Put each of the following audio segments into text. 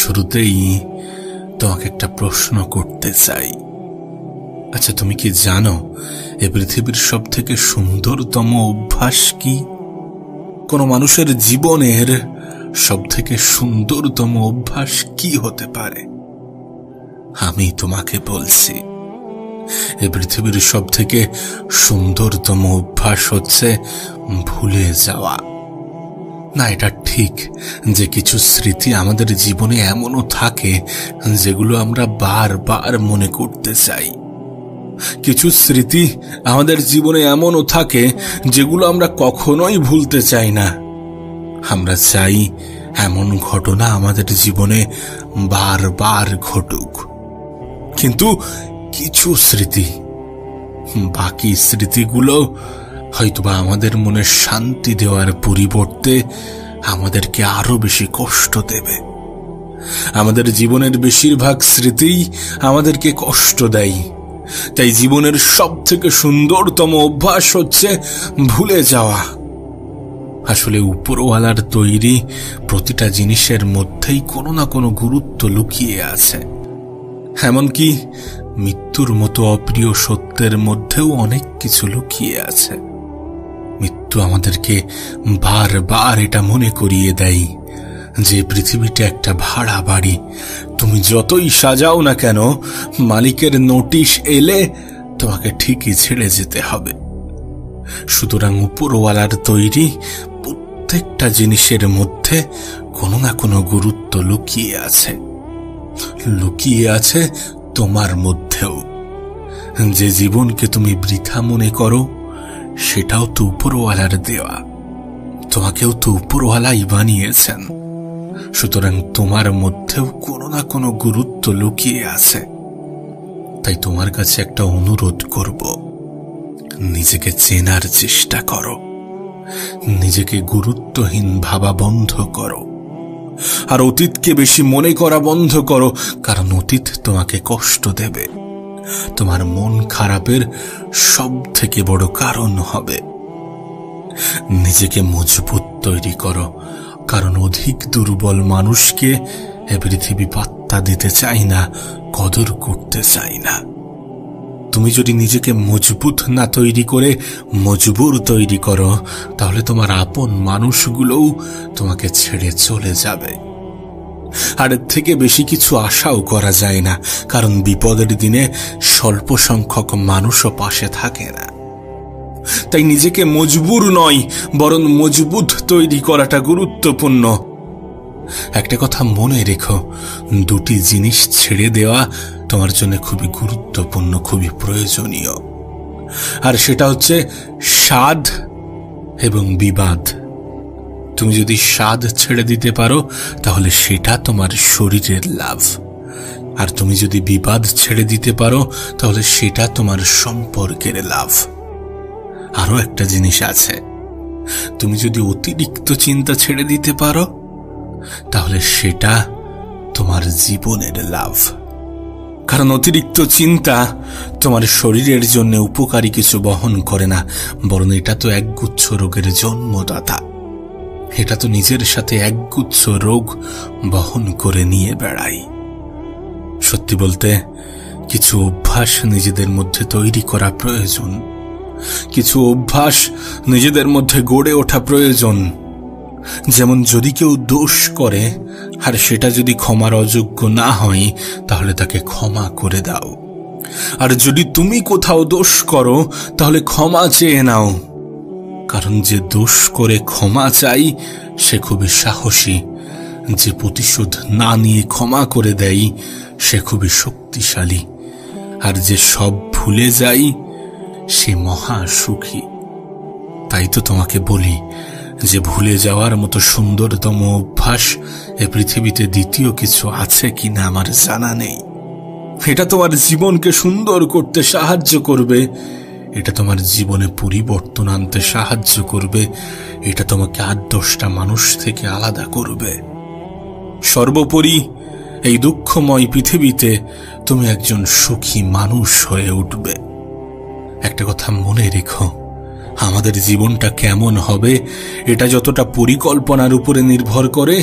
শুরুতেই তোমাকে একটা প্রশ্ন করতে চাই। আচ্ছা, তুমি কি জানো এই পৃথিবীর সব থেকে সুন্দরতম অভ্যাস কি? কোন মানুষের জীবনের সব থেকে সুন্দরতম অভ্যাস কি হতে পারে? আমি তোমাকে বলছি, এই পৃথিবীর সব থেকে সুন্দরতম অভ্যাস হচ্ছে ভুলে যাওয়া। না, এটা ঠিক যে কিছু স্মৃতি আমাদের জীবনে এমনও থাকে যেগুলো আমরা বারবার মনে করতে চাই। কিছু স্মৃতি আমাদের জীবনে এমনও থাকে যেগুলো আমরা কখনোই ভুলতে চাই না। আমরা চাই এমন ঘটনা আমাদের জীবনে বারবার ঘটুক। কিন্তু কিছু স্মৃতি, বাকি স্মৃতিগুলো হয়তোবা আমাদের মনে শান্তি দেওয়ার পরিবর্তে আমাদেরকে আরো বেশি কষ্ট দেবে। আমাদের জীবনের বেশিরভাগ স্মৃতিই আমাদেরকে কষ্ট দেয়। তাই জীবনের সব থেকে সুন্দরতম অভ্যাস হচ্ছে ভুলে যাওয়া। আসলে উপরওয়ালার তৈরি প্রতিটা জিনিসের মধ্যেই কোনো না কোনো গুরুত্ব লুকিয়ে আছে। এমনকি মৃত্যুর মতো অপ্রিয় সত্যের মধ্যেও অনেক কিছু লুকিয়ে আছে। মৃত্যু আমাদেরকে বারবার এটা মনে করিয়ে দেয় যে পৃথিবীটা একটা ভাড়া বাড়ি। তুমি যতই সাজাও না কেন, মালিকের নোটিশ এলে তোমাকে ঠিকই ছেড়ে যেতে হবে। সুতরাং উপরওয়ালার তৈরি প্রত্যেকটা জিনিসের মধ্যে কোনো না কোনো গুরুত্ব লুকিয়ে আছে। লুকিয়ে আছে তোমার মধ্যেও। যে জীবনকে তুমি বৃথা মনে করো, সেটাও তো উপরওয়ালার দেওয়া। তোমাকেও তো উপরওয়ালাই বানিয়েছেন। সুতরাং তোমার মধ্যেও কোনো না কোনো গুরুত্ব লুকিয়ে আছে। তাই তোমার কাছে একটা অনুরোধ করব, নিজেকে চেনার চেষ্টা করো। নিজেকে গুরুত্বহীন ভাবা বন্ধ করো। আর অতীতকে বেশি মনে করা বন্ধ করো, কারণ অতীত তোমাকে কষ্ট দেবে। তোমার মন খারাপের সব থেকে বড় কারণ হবে। নিজেকে মজবুত তৈরি করো, কারণ অধিক দুর্বল মানুষকে এ পৃথিবী পাত্তা দিতে চাই না, কদর করতে চাই না। তুমি যদি নিজেকে মজবুত না তৈরি করে মজবুর তৈরি করো, তাহলে তোমার আপন মানুষগুলোও তোমাকে ছেড়ে চলে যাবে। আর এর থেকে বেশি কিছু আশাও করা যায় না, কারণ বিপদের দিনে স্বল্প সংখ্যক মানুষও পাশে থাকে না। তাই নিজেকে মজবুর নয়, বরং মজবুত তৈরি করাটা গুরুত্বপূর্ণ। একটা কথা মনে রেখো, দুটি জিনিস ছেড়ে দেওয়া তোমার জন্য খুবই গুরুত্বপূর্ণ, খুবই প্রয়োজনীয়। আর সেটা হচ্ছে স্বাদ এবং বিবাদ। তুমি যদি স্বাদ ছেড়ে দিতে পারো, তাহলে সেটা তোমার শরীরের লাভ। আর তুমি যদি বিবাদ ছেড়ে দিতে পারো, তাহলে সেটা তোমার সম্পর্কের লাভ। আরো একটা জিনিস আছে, তুমি যদি অতিরিক্ত চিন্তা ছেড়ে দিতে পারো, তাহলে সেটা তোমার জীবনের লাভ। কারণ অতিরিক্ত চিন্তা তোমার শরীরের জন্য উপকারী কিছু বহন করে না, বরং এটা তো একগুচ্ছ রোগের জন্মদাতা। এটা তো নিজের সাথে একগুচ্ছ রোগ বহন করে নিয়ে বেড়ায়। সত্যি বলতে, কিছু অভ্যাস নিজেদের মধ্যে তৈরি করা প্রয়োজন। কিছু অভ্যাস নিজেদের মধ্যে গড়ে ওঠা প্রয়োজন। যেমন যদি কেউ দোষ করে আর সেটা যদি ক্ষমার অযোগ্য না হয়, তাহলে তাকে ক্ষমা করে দাও। আর যদি তুমি কোথাও দোষ করো, তাহলে ক্ষমা চেয়ে নাও। কারণ যে দোষ করে ক্ষমা চাই সে খুবই সাহসী। যে প্রতিশোধ না নিয়ে ক্ষমা করে দেয় সে খুবই শক্তিশালী। আর যে সব ভুলে যায় সে মহা সুখী। তাই তো তোমাকে বলি যে ভুলে যাওয়ার মতো সুন্দরতম অভ্যাস এ পৃথিবীতে দ্বিতীয় কিছু আছে কিনা আমার জানা নেই। এটা তোমার জীবনকে সুন্দর করতে সাহায্য করবে। এটা তোমার জীবনে পরিবর্তন আনতে সাহায্য করবে। এটা তোমাকে ৮-১০টা মানুষ থেকে আলাদা করবে। সর্বোপরি এই দুঃখময় পৃথিবীতে তুমি একজন সুখী মানুষ হয়ে উঠবে। একটা কথা মনে রেখো, আমাদের জীবনটা কেমন হবে এটা যতটা পরিকল্পনার উপরে নির্ভর করে,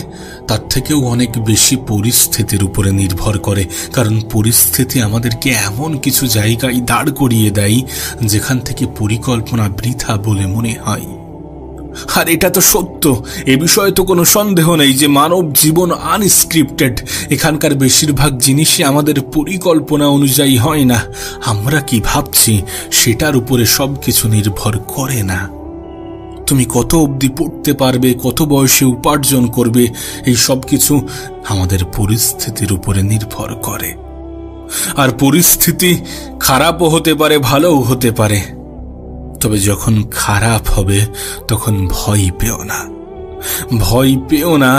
তার থেকেও অনেক বেশি পরিস্থিতির উপরে নির্ভর করে। কারণ পরিস্থিতি আমাদেরকে এমন কিছু জায়গায় দাঁড় করিয়ে দেয় যেখান থেকে পরিকল্পনা বৃথা বলে মনে হয়। আর এটা তো সত্য, এ বিষয়ে তো কোনো সন্দেহ নেই যে মানব জীবন আনস্ক্রিপ্টেড। এখানকার বেশিরভাগ জিনিসই আমাদের পরিকল্পনা অনুযায়ী হয় না। আমরা কি ভাবছি সেটার উপরে সবকিছু নির্ভর করে না। তুমি কত অবধি পড়তে পারবে, কত বয়সে উপার্জন করবে, এই সব কিছু আমাদের পরিস্থিতির উপরে নির্ভর করে। আর পরিস্থিতি খারাপও হতে পারে, ভালোও হতে পারে। তবে যখন খারাপ হবে তখন ভয় পেও না, ভয় পেও না।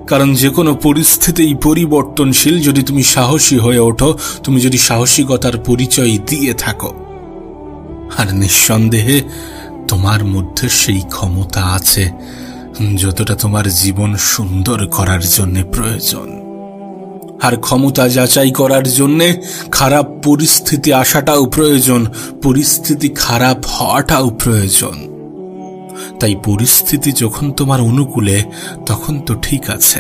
কারণ যে কোনো পরিস্থিতিই পরিবর্তনশীল। যদি তুমি সাহসী হয়ে ওঠো, তুমি যদি সাহসিকতার পরিচয় দিয়ে থাকো, আর নিঃসন্দেহে তোমার মধ্যে সেই ক্ষমতা আছে যতটা তোমার জীবন সুন্দর করার জন্য প্রয়োজন। আর ক্ষমতা যাচাই করার জন্যে খারাপ পরিস্থিতি আসাটাও প্রয়োজন, পরিস্থিতি খারাপ হওয়াটাও প্রয়োজন। তাই পরিস্থিতি যখন তোমার অনুকূলে তখন তো ঠিক আছে,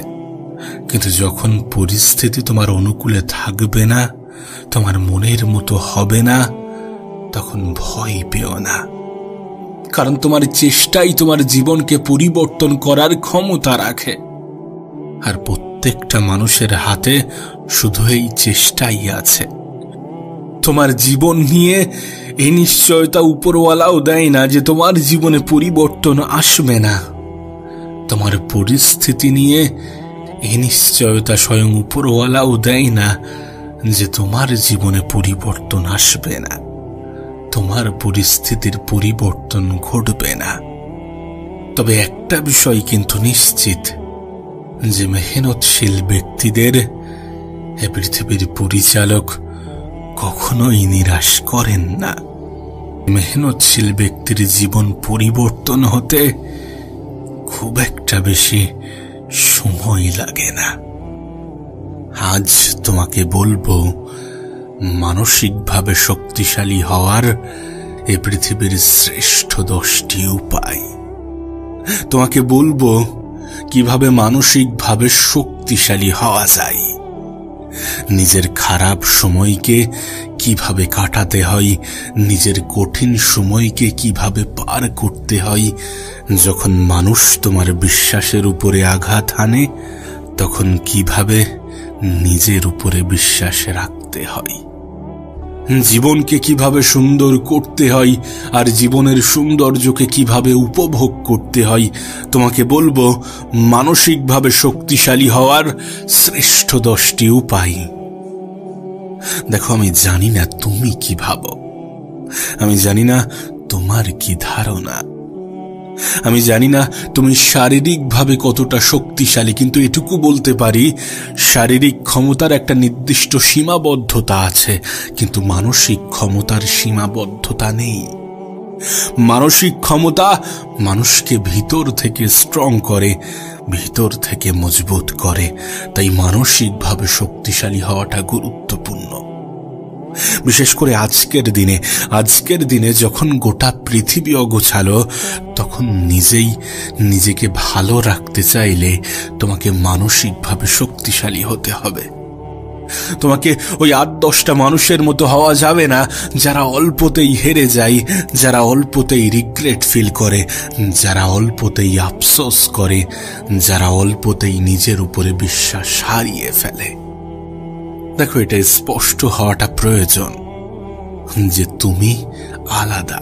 কিন্তু যখন পরিস্থিতি তোমার অনুকূলে থাকবে না, তোমার মনের মতো হবে না, তখন ভয় পেও না। কারণ তোমার চেষ্টাই তোমার জীবনকে পরিবর্তন করার ক্ষমতা রাখে। আর প্রত্যেকটা মানুষের হাতে শুধু এই চেষ্টাই আছে। তোমার জীবন নিয়ে এই নিশ্চয়তা উপরওয়ালাও দেয় না যে তোমার জীবনে পরিবর্তন আসবে না। তোমার পরিস্থিতি নিয়ে এই নিশ্চয়তা স্বয়ং উপরওয়ালাও দেয় না যে তোমার জীবনে পরিবর্তন আসবে না, তোমার পরিস্থিতির পরিবর্তন ঘটবে না। তবে একটা বিষয় কিন্তু নিশ্চিত, যে মেহনতশীল ব্যক্তিদের এ পৃথিবীর পরিচালক কখনোই নিরাশ করেন না। মেহনতশীল ব্যক্তির জীবন পরিবর্তন হতে খুব একটা বেশি সময় লাগে না। আজ তোমাকে বলবো মানসিকভাবে শক্তিশালী হওয়ার এ পৃথিবীর শ্রেষ্ঠ 10টি উপায়। তোমাকে বলবো কিভাবে মানসিকভাবে শক্তিশালী হওয়া যায়, নিজের খারাপ সময়কে কিভাবে কাটাতে হয়, নিজের কঠিন সময়কে কিভাবে পার করতে হয়। যখন মানুষ তোমার বিশ্বাসের উপরে আঘাত হানে, তখন কিভাবে নিজের উপরে বিশ্বাস রাখতে হয়, জীবনকে কিভাবে সুন্দর করতে হয়, আর জীবনের সৌন্দর্যকে কিভাবে উপভোগ করতে হয়। তোমাকে বলবো মানসিকভাবে শক্তিশালী হওয়ার শ্রেষ্ঠ 10টি উপায়। দেখো, আমি জানি না তুমি কি ভাবো, আমি জানি না তোমার কি ধারণা, আমি জানি না তুমি শারীরিকভাবে কতটা শক্তিশালী, কিন্তু এটুকু বলতে পারি শারীরিক ক্ষমতার একটা নির্দিষ্ট সীমাবদ্ধতা আছে, কিন্তু মানসিক ক্ষমতার সীমাবদ্ধতা নেই। মানসিক ক্ষমতা মানুষকে ভিতর থেকে স্ট্রং করে, ভিতর থেকে মজবুত করে। তাই মানসিকভাবে শক্তিশালী হওয়াটা গুরুত্বপূর্ণ। বিশেষ করে আজকের দিনে যখন গোটা পৃথিবী অগোছালো, তখন নিজেকে ভালো রাখতে চাইলে তোমাকে মানসিকভাবে শক্তিশালী হতে হবে। তোমাকে ওই 8-10টা মানুষের মতো হওয়া যাবে না যারা অল্পতেই হেরে যায়, যারা অল্পতেই রিগ্রেট ফিল করে, যারা অল্পতেই আফসোস করে, যারা অল্পতেই নিজের উপরে বিশ্বাস হারিয়ে ফেলে। দেখো, এটা স্পষ্ট হওয়াটা প্রয়োজন যে তুমি আলাদা।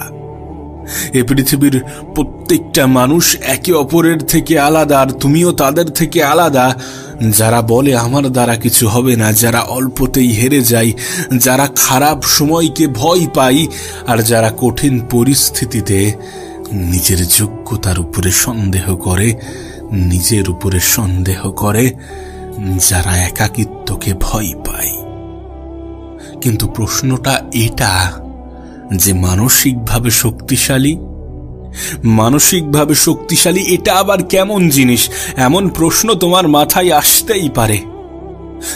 এ পৃথিবীর প্রত্যেকটা মানুষ একে অপরের থেকে আলাদা, আর তুমিও তাদের থেকে আলাদা। যারা বলে আমার দ্বারা কিছু হবে না, যারা অল্পতেই হেরে যায়, যারা খারাপ সময়কে ভয় পায়, আর যারা কঠিন পরিস্থিতিতে নিজের যোগ্যতার উপরে সন্দেহ করে, নিজের উপরে সন্দেহ করে, যারা একাকিত্বকে ভয় পায়। কিন্তু প্রশ্নটা এটা যে মানসিকভাবে শক্তিশালী এটা আবার কেমন জিনিস? এমন প্রশ্ন তোমার মাথায় আসতেই পারে।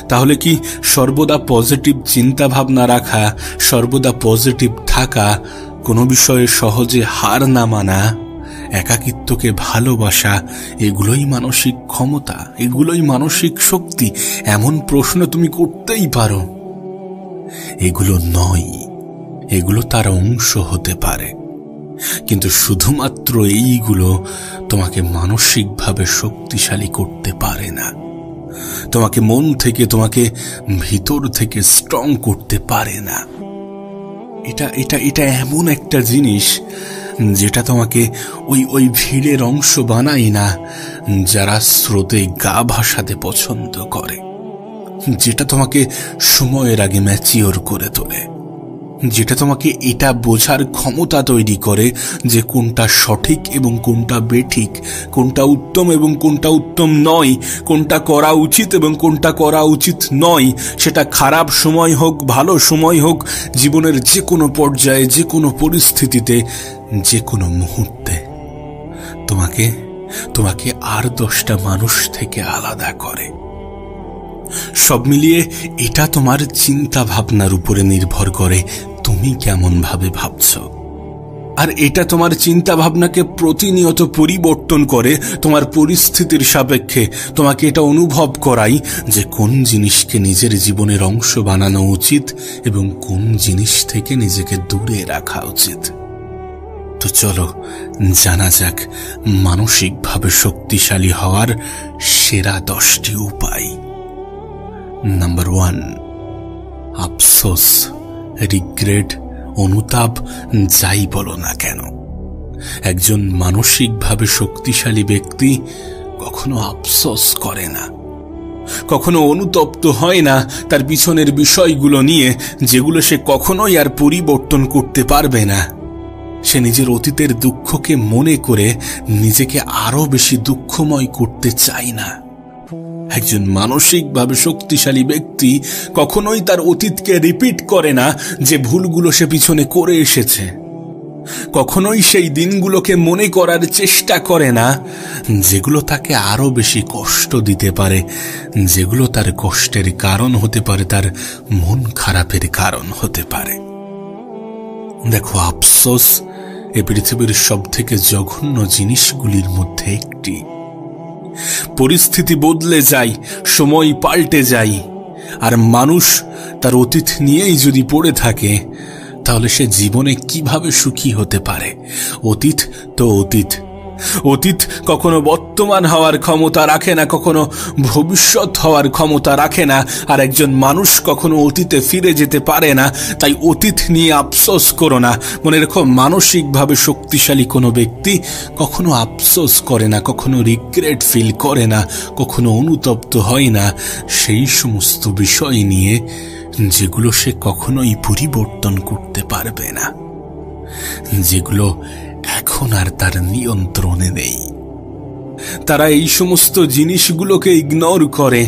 তাহলে কি সর্বদা পজিটিভ চিন্তা ভাবনা রাখা, সর্বদা পজিটিভ থাকা কোনো বিষয়ে সহজে হার না মানা, একাকিত্বকে ভালোবাসা, এগুলোই মানসিক ক্ষমতা, এগুলোই মানসিক শক্তি, এমন প্রশ্ন তুমি করতেই পারো। এগুলো নয়, এগুলো তার অংশ হতে পারে, কিন্তু শুধুমাত্র এইগুলো তোমাকে মানসিকভাবে শক্তিশালী করতে পারে না, তোমাকে মন থেকে, তোমাকে ভিতর থেকে স্ট্রং করতে পারে না। এটা এটা এটা এমন একটা জিনিস যেটা তোমাকে ওই ভিড়ের অংশ বানায় না যারা স্রোতে গা ভাসাতে পছন্দ করে, যেটা তোমাকে সময়ের আগে ম্যাচিওর করে তোলে, যেটা তোমাকে এটা বোঝার ক্ষমতা তৈরি করে যে কোনটা সঠিক এবং কোনটা বেঠিক, কোনটা উত্তম এবং কোনটা উত্তম নয়, কোনটা করা উচিত এবং কোনটা করা উচিত নয়। সেটা খারাপ সময় হোক, ভালো সময় হোক, জীবনের যে কোনো পর্যায়ে, যে কোনো পরিস্থিতিতে, যে কোনো মুহূর্তে তোমাকে আর 10টা মানুষ থেকে আলাদা করে। সব মিলিয়ে এটা তোমার চিন্তা ভাবনার উপরে নির্ভর করে তুমি কেমন ভাবে ভাবছ, আর এটা তোমার চিন্তা ভাবনাকে প্রতিনিয়ত পরিবর্তন করে তোমার পরিস্থিতির সাপেক্ষে। তোমাকে এটা অনুভব করাই যে কোন জিনিসকে নিজের জীবনের অংশ বানানো উচিত এবং কোন জিনিস থেকে নিজেকে দূরে রাখা উচিত। তো চলো জানা যাক মানসিকভাবে শক্তিশালী হওয়ার সেরা 10টি উপায়। নাম্বার 1, আফসোস, রিগ্রেট, অনুতাপ, যাই বলো না কেন, একজন মানসিকভাবে শক্তিশালী ব্যক্তি কখনো আফসোস করে না, কখনো অনুতপ্ত হয় না তার পিছনের বিষয়গুলো নিয়ে যেগুলো সে কখনোই আর পরিবর্তন করতে পারবে না। সে নিজের অতীতের দুঃখকে মনে করে নিজেকে আরো বেশি দুঃখময় করতে চায় না। একজন মানসিকভাবে শক্তিশালী ব্যক্তি কখনোই তার অতীতকে রিপিট করে না যে ভুলগুলো সে পিছনে করে এসেছে, কখনোই সেই দিনগুলোকে মনে করার চেষ্টা করে না যেগুলো তাকে আরো বেশি কষ্ট দিতে পারে, যেগুলো তার কষ্টের কারণ হতে পারে, তার মন খারাপের কারণ হতে পারে। দেখো, আফসোস এই পৃথিবীর সবথেকে জঘন্য জিনিসগুলির মধ্যে একটি। পরিস্থিতি বদলে যায়, সময় পাল্টে যায়, আর মানুষ তার অতীত নিয়েই যদি পড়ে থাকে তাহলে সে জীবনে কিভাবে সুখী হতে পারে? অতীত তো অতীত, অতীত কখনো বর্তমান হওয়ার ক্ষমতা রাখে না, কখনো ভবিষ্যৎ হওয়ার ক্ষমতা রাখে না, আর একজন মানুষ কখনো অতীতে ফিরে যেতে পারে না। তাই অতীত নিয়ে আফসোস করো না। মনে রেখো, মানসিকভাবে শক্তিশালী কোনো ব্যক্তি কখনো আফসোস করে না, কখনো রিগ্রেট ফিল করে না, কখনো অনুতপ্ত হয় না সেই সমস্ত বিষয় নিয়ে যেগুলো সে কখনোই পরিবর্তন করতে পারবে না, যেগুলো এখন আর তার নিয়ন্ত্রণে নেই। তারা এই সমস্ত জিনিসগুলোকে ইগনোর করে।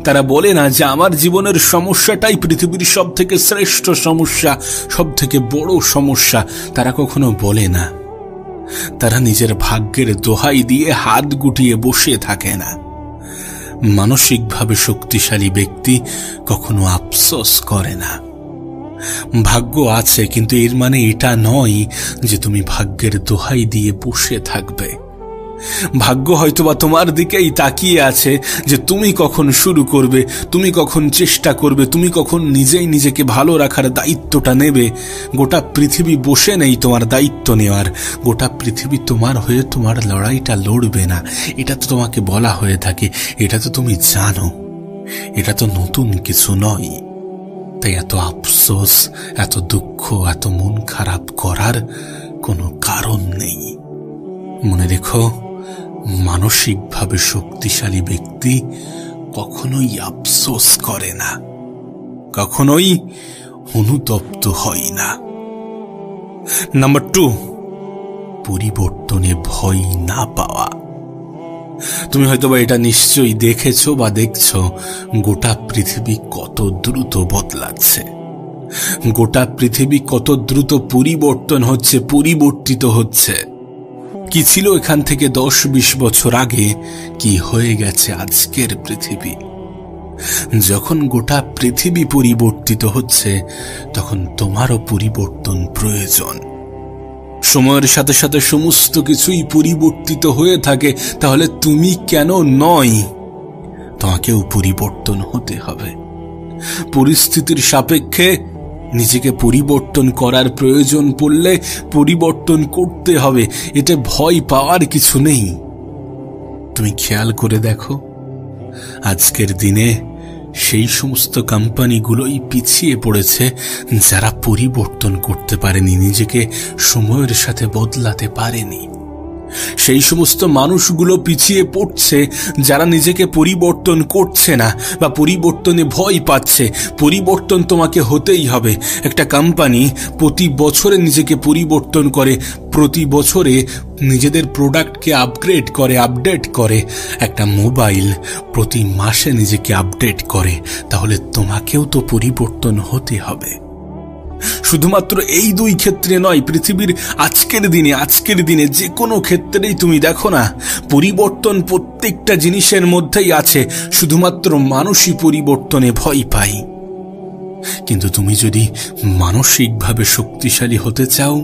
তারা বলে না যে আমার জীবনের সমস্যাটাই পৃথিবীর সব থেকে শ্রেষ্ঠ সমস্যা, সব থেকে বড় সমস্যা। তারা কখনো বলে না। তারা নিজের ভাগ্যের দোহাই দিয়ে হাত গুটিয়ে বসে থাকে না। মানসিকভাবে শক্তিশালী ব্যক্তি কখনো আফসোস করে না। ভাগ্য আছে, কিন্তু এর মানে এটা নয় যে তুমি ভাগ্যের দোহাই দিয়ে বসে থাকবে। ভাগ্য হয়তোবা তোমার দিকেই তাকিয়ে আছে যে তুমি কখন শুরু করবে, তুমি কখন চেষ্টা করবে, তুমি কখন নিজেই নিজেকে ভালো রাখার দায়িত্বটা নেবে। গোটা পৃথিবী বসে নেই তোমার দায়িত্ব নেওয়ার। গোটা পৃথিবী তোমার হয়ে তোমার লড়াইটা লড়বে না, এটা তো তোমাকে বলা হয়ে থাকে, এটা তো তুমি জানো, এটা তো নতুন কিছু নয়। তাই এত আফসোস, এত দুঃখ, এত মন খারাপ করার কোনো কারণ নেই। মনে রেখো, মানসিকভাবে শক্তিশালী ব্যক্তি কখনোই আফসোস করে না, কখনোই অনুতপ্ত হয় না। নাম্বার 2, পরিবর্তনে ভয় না পাওয়া। তুমি হয়তোবা এটা নিশ্চয়ই দেখেছো বা দেখছো, গোটা পৃথিবী কত দ্রুত বদলাচ্ছে, গোটা পৃথিবী কত দ্রুত পরিবর্তন হচ্ছে, পরিবর্তিত হচ্ছে। কি ছিল এখান থেকে 10-20 বছর আগে, কি হয়ে গেছে আজকের পৃথিবী। যখন গোটা পৃথিবী পরিবর্তিত হচ্ছে তখন তোমারও পরিবর্তন প্রয়োজন। সময়ের সাথে সাথে সমস্ত কিছুই পরিবর্তিত হয়ে থাকে, তাহলে তুমি কেন নয়? তোমাকেও পরিবর্তন হতে হবে। পরিস্থিতির সাপেক্ষে নিজেকে পরিবর্তন করার প্রয়োজন পড়লে পরিবর্তন করতে হবে, এতে ভয় পাওয়ার কিছু নেই। তুমি খেয়াল করে দেখো, আজকের দিনে সেই সমস্ত কোম্পানিগুলোই পিছিয়ে পড়েছে যারা পরিবর্তন করতে পারেনি, নিজেকে সময়ের সাথে বদলাতে পারেনি। সেই সমস্ত মানুষগুলো পিছিয়ে পড়ছে যারা নিজেকে পরিবর্তন করছে না বা পরিবর্তনে ভয় পাচ্ছে। পরিবর্তন তোমাকে হতেই হবে। একটা কোম্পানি প্রতি বছরে নিজেকে পরিবর্তন করে, প্রতি বছরে নিজেদের প্রোডাক্টকে আপগ্রেড করে, আপডেট করে। একটা মোবাইল প্রতি মাসে নিজেকে আপডেট করে, তাহলে তোমাকেও তো পরিবর্তন হতে হবে। শুধুমাত্র এই দুই ক্ষেত্রে নয়, পৃথিবীর আজকের দিনে যে কোনো ক্ষেত্রেই তুমি দেখো না, পরিবর্তন প্রত্যেকটা জিনিসের মধ্যেই আছে। শুধুমাত্র মানুষই পরিবর্তনে ভয় পায়। কিন্তু তুমি যদি মানসিকভাবে শক্তিশালী হতে চাও,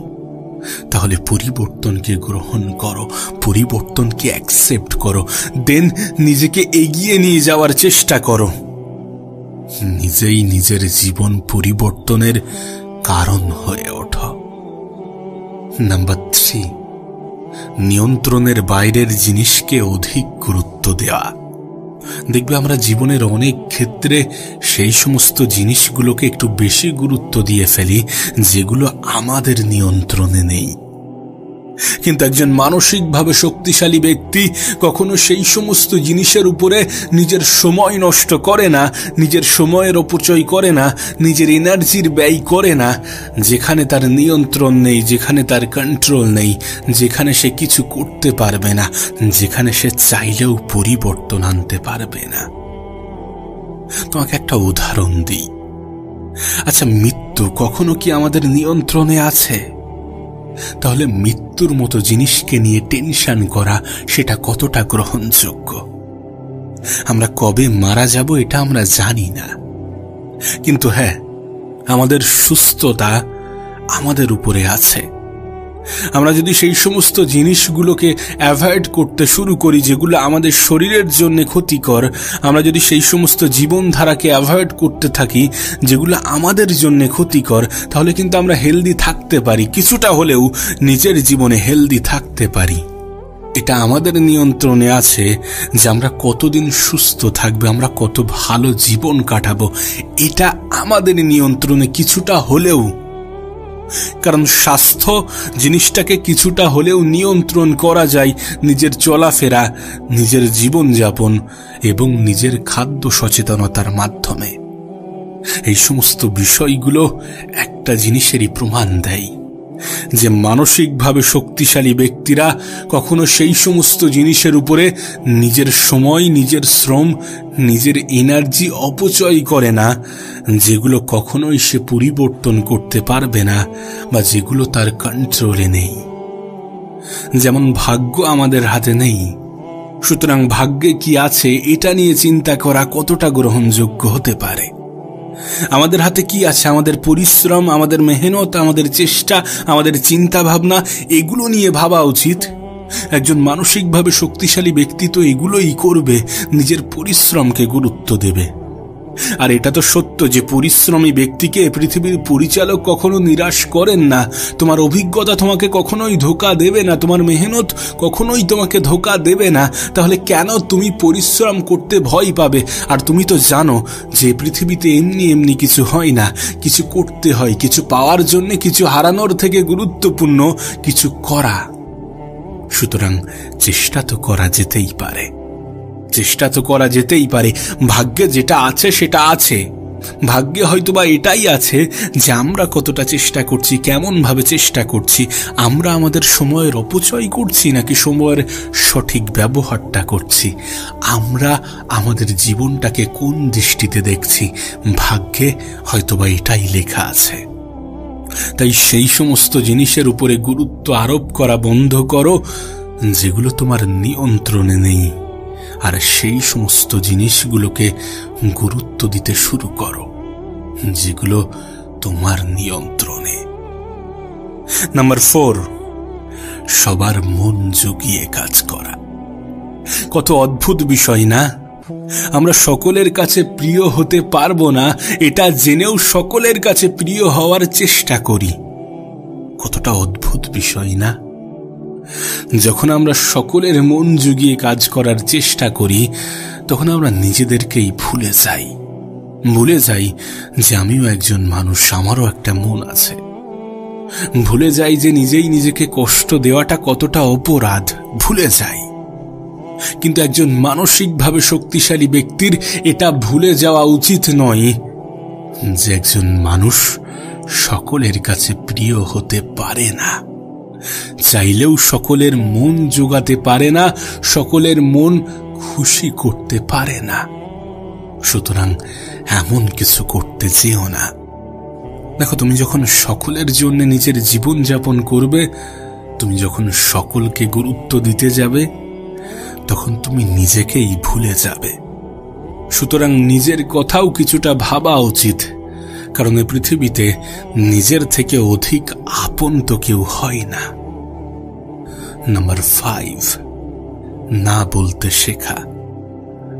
তাহলে পরিবর্তনকে গ্রহণ করো, পরিবর্তনকে অ্যাকসেপ্ট করো, দেন নিজেকে এগিয়ে নিয়ে যাওয়ার চেষ্টা করো। নিজেই নিজের জীবন পরিবর্তনের কারণ হয়ে ওঠো। নাম্বার 3, নিয়ন্ত্রণের বাইরের জিনিসকে অধিক গুরুত্ব দেওয়া। দেখবে আমরা জীবনের অনেক ক্ষেত্রে সেই সমস্ত জিনিসগুলোকে একটু বেশি গুরুত্ব দিয়ে ফেলি যেগুলো আমাদের নিয়ন্ত্রণে নেই। কিন্তু একজন মানসিকভাবে শক্তিশালী ব্যক্তি কখনো সেই সমস্ত জিনিসের উপরে নিজের সময় নষ্ট করে না, নিজের সময়ের অপচয় করে না, নিজের এনার্জির ব্যয় করে না যেখানে তার নিয়ন্ত্রণ নেই, যেখানে তার কন্ট্রোল নেই, যেখানে সে কিছু করতে পারবে না, যেখানে সে চাইলেও পরিবর্তন আনতে পারবে না। তোমাকে একটা উদাহরণ দিই। আচ্ছা, মৃত্যু কখনো কি আমাদের নিয়ন্ত্রণে আছে? তাহলে মৃত্যুর মতো জিনিসকে নিয়ে টেনশন করা সেটা কতটা গ্রহণযোগ্য? আমরা কবে মারা যাব এটা আমরা জানি না, কিন্তু হ্যাঁ, আমাদের সুস্থতা আমাদের উপরে আছে। আমরা যদি সেই সমস্ত জিনিসগুলোকে অ্যাভয়েড করতে শুরু করি যেগুলো আমাদের শরীরের জন্য ক্ষতিকর, আমরা যদি সেই সমস্ত জীবনধারাকে অ্যাভয়েড করতে থাকি যেগুলো আমাদের জন্য ক্ষতিকর, তাহলে কিন্তু আমরা হেলদি থাকতে পারি, কিছুটা হলেও নিজের জীবনে হেলদি থাকতে পারি। এটা আমাদের নিয়ন্ত্রণে আছে যে আমরা কতদিন সুস্থ থাকবে, আমরা কত ভালো জীবন কাটাবো, এটা আমাদের নিয়ন্ত্রণে কিছুটা হলেও। কারণ স্বাস্থ্য জিনিসটাকে কিছুটা হলেও নিয়ন্ত্রণ করা যায় নিজের চলাফেরা, নিজের জীবনযাপন এবং নিজের খাদ্য সচেতনতার মাধ্যমে। এই সমস্ত বিষয়গুলো একটা জিনিসেরই প্রমাণ দেয় যে মানসিকভাবে শক্তিশালী ব্যক্তিরা কখনো সেই সমস্ত জিনিসের উপরে নিজের সময়, নিজের শ্রম, নিজের এনার্জি অপচয় করে না যেগুলো কখনোই সে পরিবর্তন করতে পারবে না বা যেগুলো তার কন্ট্রোলে নেই। যেমন ভাগ্য আমাদের হাতে নেই, সুতরাং ভাগ্যে কি আছে এটা নিয়ে চিন্তা করা কতটা গ্রহণযোগ্য হতে পারে? আমাদের হাতে কি আছে? আমাদের পরিশ্রম, আমাদের মেহনত, আমাদের চেষ্টা, আমাদের চিন্তা ভাবনা, এগুলো নিয়ে ভাবা উচিত। একজন মানসিকভাবে শক্তিশালী ব্যক্তি তো এগুলোই করবে, নিজের পরিশ্রমকে গুরুত্ব দেবে। আর এটা তো সত্য যে পরিশ্রমী ব্যক্তিকে পৃথিবীর পরিচালক কখনো নিরাশ করেন না। তোমার অভিজ্ঞতা তোমাকে কখনোই ধোঁকা দেবে না, তোমার মেহনত কখনোই তোমাকে ধোঁকা দেবে না। তাহলে কেন তুমি পরিশ্রম করতে ভয় পাবে? আর তুমি তো জানো যে পৃথিবীতে এমনি এমনি কিছু হয় না, কিছু করতে হয়, কিছু পাওয়ার জন্য কিছু হারানোর থেকে গুরুত্বপূর্ণ কিছু করা। সুতরাং চেষ্টা তো করা যেতেই পারে, চেষ্টা তো করা যেতেই পারে। ভাগ্যে যেটা আছে সেটা আছে। ভাগ্যে হয়তোবা এটাই আছে যে আমরা কতটা চেষ্টা করছি, কেমন ভাবে চেষ্টা করছি, আমরা আমাদের সময়ের অপচয় করছি নাকি সময়ের সঠিক ব্যবহারটা করছি, আমরা আমাদের জীবনটাকে কোন দৃষ্টিতে দেখছি, ভাগ্যে হয়তোবা এটাই লেখা আছে। তাই সেই সমস্ত জিনিসের উপরে গুরুত্ব আরোপ করা বন্ধ করো যেগুলো তোমার নিয়ন্ত্রণে নেই, আর সেই সমস্ত জিনিসগুলোকে গুরুত্ব দিতে শুরু করো যেগুলো তোমার নিয়ন্ত্রণে। নাম্বার 4, সবার মন জুগিয়ে কাজ করা। কত অদ্ভুত বিষয় না? আমরা সকলের কাছে প্রিয় হতে পারবো না এটা জেনেও সকলের কাছে প্রিয় হওয়ার চেষ্টা করি। কতটা অদ্ভুত বিষয় না? যখন আমরা সকলের মন জুগিয়ে কাজ করার চেষ্টা করি তখন আমরা নিজেদেরকেই ভুলে যাই যে আমিও একজন মানুষ, আমারও একটা মন আছে। ভুলে যাই যে নিজেই নিজেকে কষ্ট দেওয়াটা কতটা অপরাধ, ভুলে যাই। কিন্তু একজন মানসিকভাবে শক্তিশালী ব্যক্তির এটা ভুলে যাওয়া উচিত নয় যে একজন মানুষ সকলের কাছে প্রিয় হতে পারে না, চাইলেও সকলের মন জোগাতে পারে না, সকলের মন খুশি করতে পারে না। সুতরাং এমন কিছু করতে যেও না। দেখো, তুমি যখন সকলের জন্য নিজের জীবন যাপন করবে, তুমি যখন সকলকে গুরুত্ব দিতে যাবে, তখন তুমি নিজেকেই ভুলে যাবে। সুতরাং নিজের কথাও কিছুটা ভাবা উচিত, কারণ এই পৃথিবীতে নিজের থেকে অধিক আপন তো কেউ হয় না। নাম্বার 5, না বলতে শেখা।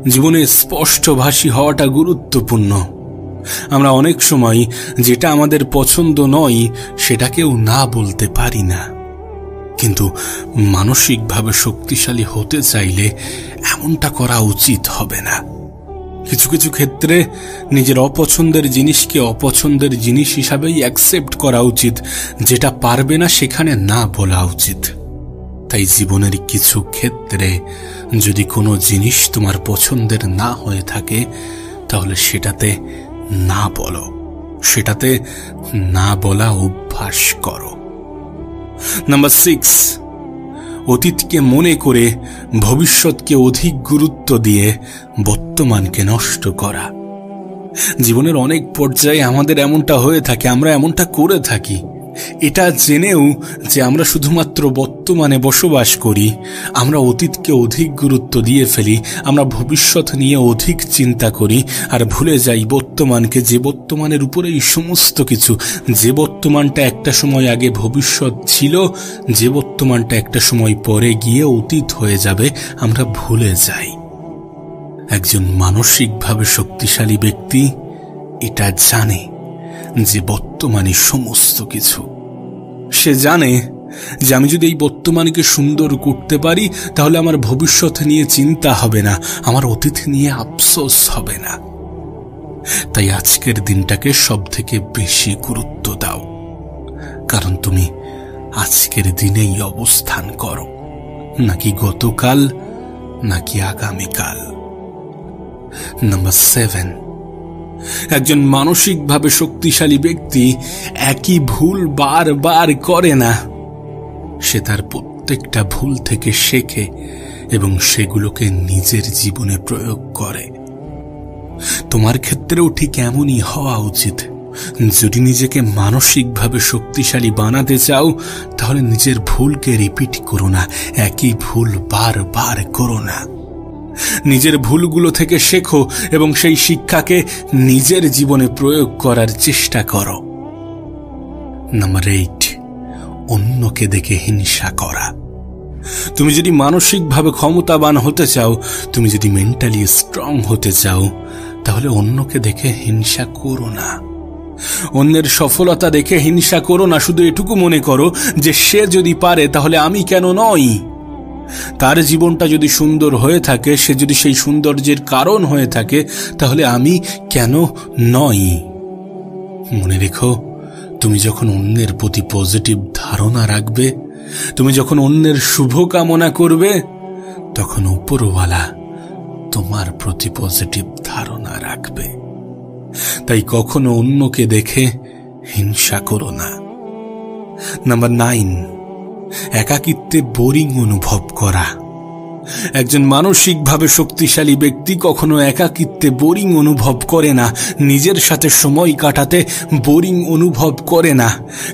জীবনে স্পষ্টভাষী হওয়াটা গুরুত্বপূর্ণ। আমরা অনেক সময় যেটা আমাদের পছন্দ নয় সেটাকেও না বলতে পারি না, কিন্তু মানসিকভাবে শক্তিশালী হতে চাইলে এমনটা করা উচিত হবে না। কিছু কিছু ক্ষেত্রে নিজের অপছন্দের জিনিসকে অপছন্দের জিনিস হিসাবেই অ্যাকসেপ্ট করা উচিত, যেটা পারবে না সেখানে না বলা উচিত। তাই জীবনের কিছু ক্ষেত্রে যদি কোনো জিনিস তোমার পছন্দের না হয়ে থাকে তাহলে সেটাতে না বলো, সেটাতে না বলা অভ্যাস করো। নাম্বার 6, অতীতকে মনে করে ভবিষ্যৎকে অধিক গুরুত্ব দিয়ে বর্তমানকে নষ্ট করা। জীবনের অনেক পর্যায়ে আমাদের এমনটা হয়ে থাকে, আমরা এমনটা করে থাকি। এটা জেনেও যে আমরা শুধুমাত্র বর্তমানে বসবাস করি, আমরা অতীতকে অধিক গুরুত্ব দিয়ে ফেলি, আমরা ভবিষ্যৎ নিয়ে অধিক চিন্তা করি আর ভুলে যাই বর্তমানকে, যে বর্তমানের উপরেই সমস্ত কিছু। যে বর্তমানটা একটা সময় আগে ভবিষ্যৎ ছিল, যে বর্তমানটা একটা সময় পরে গিয়ে অতীত হয়ে যাবে, আমরা ভুলে যাই। একজন মানসিকভাবে শক্তিশালী ব্যক্তি এটা জানে যে বর্তমানে সমস্ত কিছু। সে জানে যে আমি যদি এই বর্তমানকে সুন্দর করতে পারি তাহলে আমার ভবিষ্যৎ নিয়ে চিন্তা হবে না, আমার অতীত নিয়ে আফসোস হবে না। তাই আজকের দিনটাকে সব থেকে বেশি গুরুত্ব দাও, কারণ তুমি আজকের দিনেই অবস্থান করো, নাকি গতকাল, নাকি আগামীকাল। নাম্বার 7, একজন মানসিকভাবে শক্তিশালী ব্যক্তি একই ভুল বারবার করে না। সে তার প্রত্যেকটা ভুল থেকে শেখে এবং সেগুলোকে নিজের জীবনে প্রয়োগ করে। তোমার ক্ষেত্রেও ঠিক এমনই হওয়া উচিত। যদি নিজেকে মানসিকভাবে শক্তিশালী বানাতে চাও তাহলে নিজের ভুলকে রিপিট করো না, একই ভুল বারবার করো না। নিজের ভুলগুলো থেকে শেখো এবং সেই শিক্ষাকে নিজের জীবনে প্রয়োগ করার চেষ্টা করো। নাম্বার 8, অন্যকে দেখে হিংসা করা। তুমি যদি মানসিকভাবে ক্ষমতাবান হতে চাও, তুমি যদি মেন্টালি স্ট্রং হতে চাও, তাহলে অন্যকে দেখে হিংসা করো না। অন্যের সফলতা দেখে হিংসা করো না, শুধু এটুকু মনে করো যে সে যদি পারে তাহলে আমি কেন নই। তার জীবনটা যদি সুন্দর হয়ে থাকে, সে যদি সেই সৌন্দর্যের কারণ হয়ে থাকে, তাহলে আমি কেন নই। মনে রেখো, তুমি যখন অন্যের প্রতি পজিটিভ ধারণা রাখবে, তুমি যখন অন্যের শুভ কামনা করবে, তখন উপরওয়ালা তোমার প্রতি পজিটিভ ধারণা রাখবে। তাই কখনো অন্যকে দেখে হিংসা করো না। নাম্বার 9, একাকিত্বে বোরিং অনুভব করা। একজন মানসিকভাবে শক্তিশালী ব্যক্তি কখনো একাকিত্বে বোরিং অনুভব করে না, নিজের সাথে সময় কাটাতে বোরিং অনুভব করে না।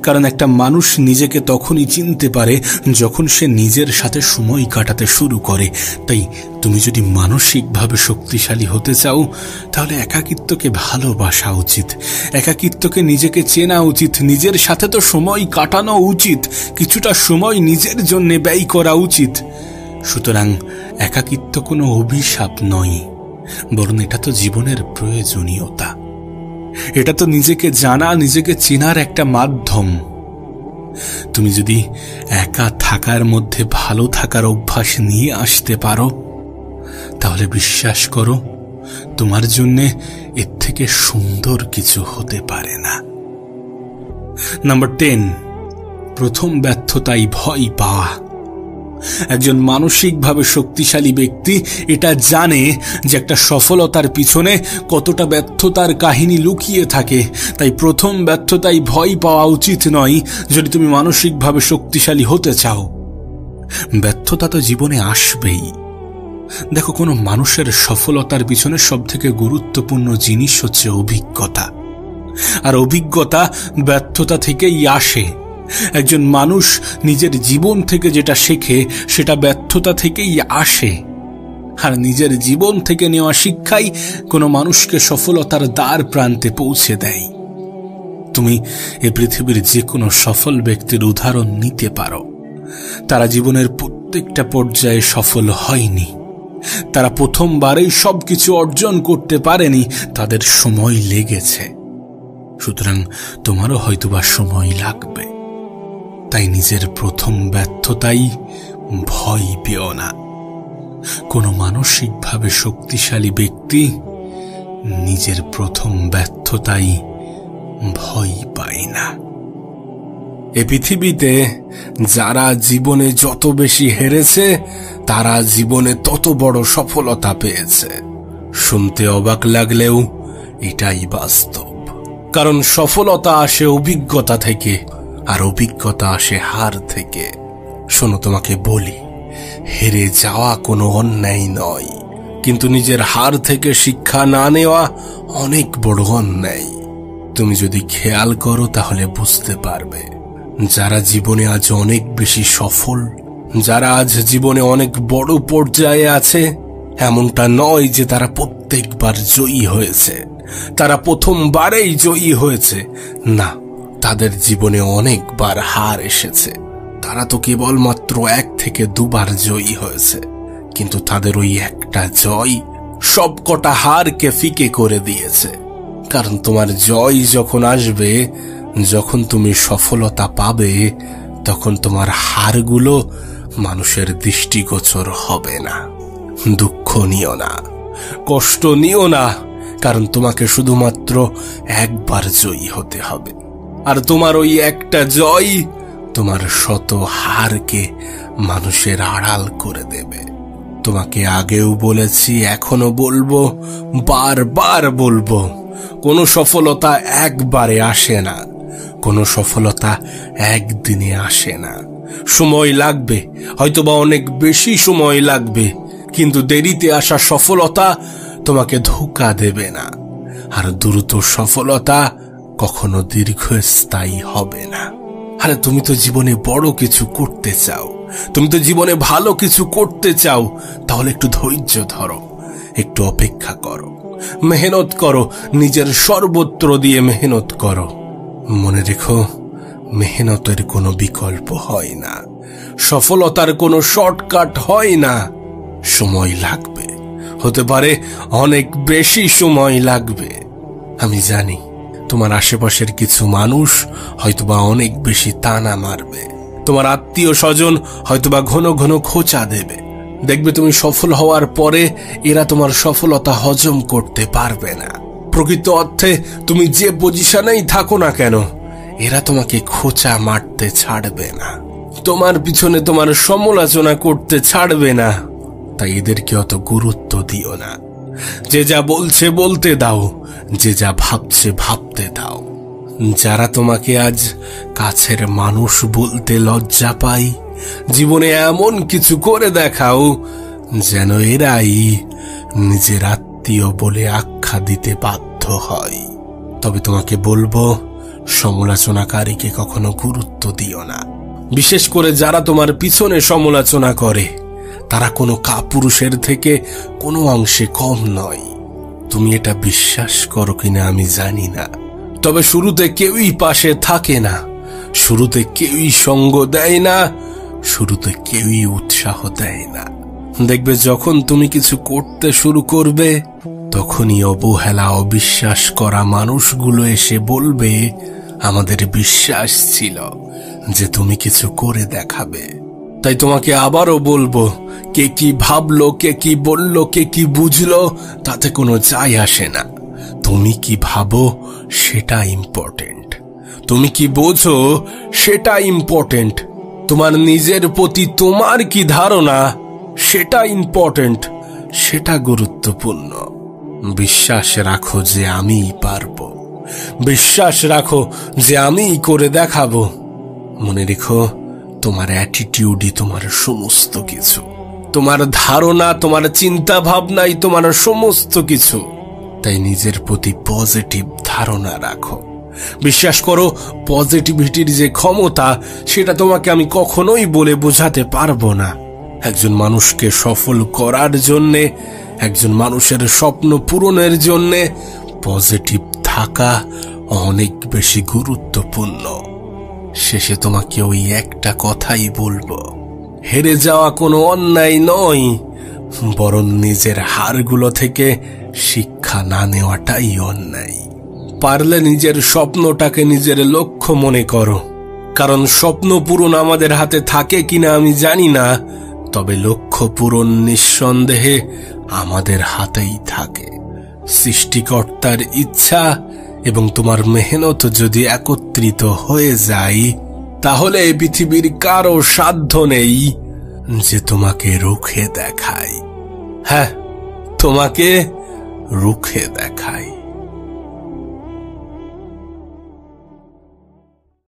কারণ একটা মানুষ নিজেকে তখনই চিনতে পারে যখন সে নিজের সাথে সময় কাটাতে শুরু করে। তাই তুমি যদি মানসিকভাবে শক্তিশালী হতে চাও, তাহলে একাকিত্বকে ভালোবাসা উচিত, একাকিত্বকে নিজেকে চেনা উচিত, নিজের সাথে তো সময় কাটানো উচিত, কিছুটা সময় নিজের জন্য ব্যয় করা উচিত। সুতরাং একাকিত্ব কোনো অভিশাপ নয়, বরং এটা তো জীবনের প্রয়োজনীয়তা। এটা তো নিজেকে জানা, নিজেকে চেনার একটা মাধ্যম। তুমি যদি একা থাকার মধ্যে ভালো থাকার অভ্যাস নিয়ে আসতে পারো, তাহলে বিশ্বাস করো, তোমার জন্য এর থেকে সুন্দর কিছু হতে পারে না। নাম্বার 10, প্রথম ব্যর্থতাই ভয় পাওয়া। একজন মানসিকভাবে শক্তিশালী ব্যক্তি এটা জানে যে একটা সফলতার পিছনে কতটা ব্যর্থতার কাহিনী লুকিয়ে থাকে। তাই প্রথম ব্যর্থতাই ভয় পাওয়া উচিত নয় যদি তুমি মানসিকভাবে শক্তিশালী হতে চাও। ব্যর্থতা তো জীবনে আসবেই। দেখো, কোনো মানুষের সফলতার পিছনে সবথেকে গুরুত্বপূর্ণ জিনিস হচ্ছে অভিজ্ঞতা, আর অভিজ্ঞতা ব্যর্থতা থেকেই আসে। একজন মানুষ নিজের জীবন থেকে যেটা শেখে সেটা ব্যর্থতা থেকেই আসে, আর নিজের জীবন থেকে নেওয়া শিক্ষাই কোনো মানুষকে সফলতার দ্বার প্রান্তে পৌঁছে দেয়। তুমি এই পৃথিবীর যে কোনো সফল ব্যক্তির উদাহরণ নিতে পারো। তারা জীবনের প্রত্যেকটা পর্যায়ে সফল হয়নি, তারা প্রথমবারেই সবকিছু অর্জন করতে পারেনি, তাদের সময় লেগেছে। সুতরাং তোমারও হয়তোবা সময় লাগবে। তাই নিজের প্রথম ব্যর্থতাই ভয় পেও না। কোনো মানসিকভাবে শক্তিশালী ব্যক্তি নিজের প্রথম ব্যর্থতাই ভয় পায় না। এ পৃথিবীতে যারা জীবনে যত বেশি হেরেছে, তারা জীবনে তত বড় সফলতা পেয়েছে। শুনতে অবাক লাগলেও এটাই বাস্তব। কারণ সফলতা আসে অভিজ্ঞতা থেকে, আর অভিজ্ঞতা আসে হার থেকে। শোনো, তোমাকে বলি, হেরে যাওয়া কোনো অন্যায় নয়, কিন্তু নিজের হার থেকে শিক্ষা না নেওয়া অনেক বড় অন্যায়। তুমি যদি খেয়াল করো তাহলে বুঝতে পারবে, যারা জীবনে আজ অনেক বেশি সফল, যারা আজ জীবনে অনেক বড় পর্যায়ে আছে, এমনটা নয় যে তারা প্রত্যেকবার জয়ী হয়েছে, তারা প্রথমবারেই জয়ী হয়েছে। না, তাদের জীবনে অনেকবার হার এসেছে। তারা তো কেবলমাত্র 1 থেকে 2 বার জয়ী হয়েছে, কিন্তু তাদের ওই একটা জয় সবকটা হারকে ফিকে করে দিয়েছে। কারণ তোমার জয় যখন আসবে, যখন তুমি সফলতা পাবে, তখন তোমার হারগুলো মানুষের দৃষ্টিগোচর হবে না। দুঃখ নিও না, কষ্ট নিও না, কারণ তোমাকে শুধুমাত্র একবার জয়ী হতে হবে। আর তোমার ওই একটা জয় তোমার শত হারকে মানুষের আড়াল করে দেবে। তোমাকে আগেও বলেছি, এখনো বলবো, বারবার বলবো, কোনো সফলতা একবারে আসে না, কোনো সফলতা একদিনে আসে না। সময় লাগবে, হয়তোবা অনেক বেশি সময় লাগবে, কিন্তু দেরিতে আসা সফলতা তোমাকে ধোঁকা দেবে না। আর দ্রুত সফলতা কখনো দীর্ঘস্থায়ী হবে না। আরে তুমি তো জীবনে বড় কিছু করতে চাও, তুমি তো জীবনে ভালো কিছু করতে চাও, তাহলে একটু ধৈর্য ধরো, একটু অপেক্ষা করো, মেহনত করো, নিজের সর্বত্র দিয়ে মেহনত করো। মনে রেখো, মেহনতের কোনো বিকল্প হয় না, সফলতার কোনো শর্টকাট হয় না। সময় লাগবে, হতে পারে অনেক বেশি সময় লাগবে। আমি জানি তোমার আশেপাশের কিছু মানুষ হয়তোবা অনেক বেশি তানা মারবে, তোমার আত্মীয় স্বজন হয়তোবা ঘন ঘন খোঁচা দেবে। দেখবে তুমি সফল হওয়ার পরে এরা তোমার সফলতা হজম করতে পারবে না। প্রকৃত অর্থে তুমি যে পজিশনেই থাকো না কেন, এরা তোমাকে খোঁচা মারতে ছাড়বে না, তোমার পিছনে তোমার সমালোচনা করতে ছাড়বে না। তাই এদেরকে অত গুরুত্ব দিও না। যে যা বলছে বলতে দাও, যে যা ভাবছে ভাবতে দাও। যারা তোমাকে আজ কাছের মানুষ বলতে লজ্জা পায়, জীবনে এমন কিছু করে দেখাও যেন এরাই নিজের আত্মীয় বলে আখ্যা দিতে বাধ্য হয়। তবে তোমাকে বলবো, সমালোচনাকারীকে কখনো গুরুত্ব দিও না। বিশেষ করে যারা তোমার পিছনে সমালোচনা করে, তারা কোনো কাপুরুষের থেকে কোনো অংশে কম নয়। তুমি এটা বিশ্বাস করো কিনা আমি জানি না, তবে শুরুতে কেউই পাশে থাকে না, শুরুতে কেউই সঙ্গ দেয় না, শুরুতে কেউই উৎসাহ দেয় না। দেখবে যখন তুমি কিছু করতে শুরু করবে, তখনই অবহেলা অবিশ্বাস করা মানুষগুলো এসে বলবে, আমাদের বিশ্বাস ছিল যে তুমি কিছু করে দেখাবে। তাই তোমাকে আবারও বলবো, কে কি ভাবলো, কে কি বললো, কে কি বুঝলো, তাতে কোনো যায় আসে না। তুমি কি ভাবো সেটা ইম্পর্টেন্ট, তুমি কি বোঝো সেটা ইম্পর্টেন্ট, তোমার নিজের প্রতি তোমার কি ধারণা সেটা ইম্পর্টেন্ট, সেটা গুরুত্বপূর্ণ। বিশ্বাস রাখো যে আমিই পারবো, বিশ্বাস রাখো যে আমিই করে দেখাবো। মনে রেখো, তোমার অ্যাটিটিউডই তোমার সমস্ত কিছু, তোমার ধারণা, তোমার চিন্তা ভাবনাই তোমার সমস্ত কিছু। তাই নিজের প্রতি পজিটিভ ধারণা রাখো। বিশ্বাস করো, পজিটিভিটির যে ক্ষমতা, সেটা তোমাকে আমি কখনোই বলে বোঝাতে পারবো না। একজন মানুষকে সফল করার জন্যে, একজন মানুষের স্বপ্ন পূরণের জন্যে পজিটিভ থাকা অনেক বেশি গুরুত্বপূর্ণ। শেষে তোমাকে ওই একটা কথাই বলবো, হেরে যাওয়া কোনো অন্যায় নয়, বরং নিজের হারগুলো থেকে শিক্ষা না নেওয়াটাই অন্যায়। পারলে নিজের স্বপ্নটাকে নিজের লক্ষ্য মনে করো, কারণ স্বপ্ন পূরণ আমাদের হাতে থাকে কিনা আমি জানি না, তবে লক্ষ্য পূরণ নিঃসন্দেহে আমাদের হাতেই থাকে। সৃষ্টিকর্তার ইচ্ছা এবং তোমার মেহনত যদি একত্রিত হয়ে যায়, তাহলে এই পৃথিবীর কারো সাধ্য নেই যে তোমাকে রুখে দেখায়। হ্যাঁ, তোমাকে রুখে দেখায়।